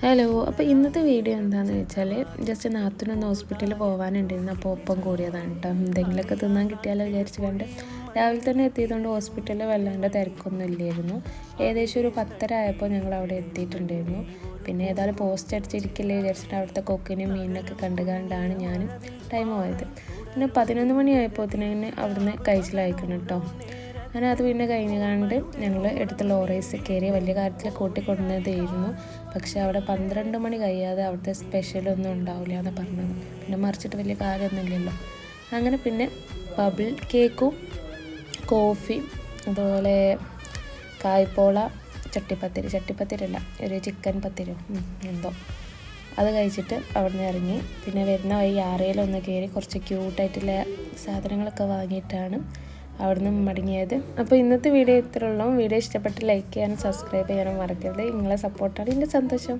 Hello. അപ്പോൾ ഇന്നത്തെ video എന്താണെന്ന് വെച്ചാൽ ജസ്റ്റ് നാത്തൂനൊന്ന് ഹോസ്പിറ്റലിൽ പോകാനുണ്ടായിരുന്നു. അപ്പോൾ ഒപ്പം കൂടിയതാണ് കേട്ടോ. എന്തെങ്കിലുമൊക്കെ തിന്നാൻ കിട്ടിയാലോ വിചാരിച്ച് കണ്ട് രാവിലെ തന്നെ എത്തിയതുകൊണ്ട് ഹോസ്പിറ്റലിൽ വല്ലാണ്ട് തിരക്കൊന്നും ഇല്ലായിരുന്നു. ഏകദേശം ഒരു 10:30 ആയപ്പോൾ ഞങ്ങൾ അവിടെ എത്തിയിട്ടുണ്ടായിരുന്നു. പിന്നെ ഏതായാലും പോസ്റ്റ് അടിച്ചിരിക്കില്ലേ വിചാരിച്ചിട്ട് അവിടുത്തെ കൊക്കിനും മീനിനൊക്കെ കണ്ടുകൊണ്ടാണ് ഞാൻ ടൈം പോയത്. പിന്നെ 11 മണി ആയപ്പോഴത്തേന് അവിടുന്ന് കഴിച്ചിലായിക്കണം കേട്ടോ. അങ്ങനെ അത് പിന്നെ കഴിഞ്ഞാണ്ട് ഞങ്ങൾ എടുത്ത ലോറൈസ് കയറി വലിയ കാര്യത്തിൽ കൂട്ടിക്കൊണ്ടുവന്നതായിരുന്നു. പക്ഷേ അവിടെ 12 മണി കഴിയാതെ അവിടുത്തെ സ്പെഷ്യലൊന്നും ഉണ്ടാവില്ല എന്ന് പറഞ്ഞത്. പിന്നെ മറിച്ചിട്ട് വലിയ കാര്യമൊന്നുമില്ലല്ലോ. അങ്ങനെ പിന്നെ ബബിൾ കേക്കും കോഫി അതുപോലെ കായ്പോള ചട്ടിപ്പത്തിരല്ല ഒരു ചിക്കൻ പത്തിരോ എന്തോ അത് കഴിച്ചിട്ട് അവിടെ നിന്ന് ഇറങ്ങി. പിന്നെ വരുന്ന വഴി യാറയിലൊന്ന് കയറി കുറച്ച് ക്യൂട്ടായിട്ടുള്ള സാധനങ്ങളൊക്കെ വാങ്ങിയിട്ടാണ് അവിടുന്ന് മടങ്ങിയത്. അപ്പോൾ ഇന്നത്തെ വീഡിയോ ഇത്രയുള്ളൂ. വീഡിയോ ഇഷ്ടപ്പെട്ട് ലൈക്ക് ചെയ്യാനും സബ്സ്ക്രൈബ് ചെയ്യാനും മറക്കരുത്. നിങ്ങളെ സപ്പോർട്ടാണ് എൻ്റെ സന്തോഷം.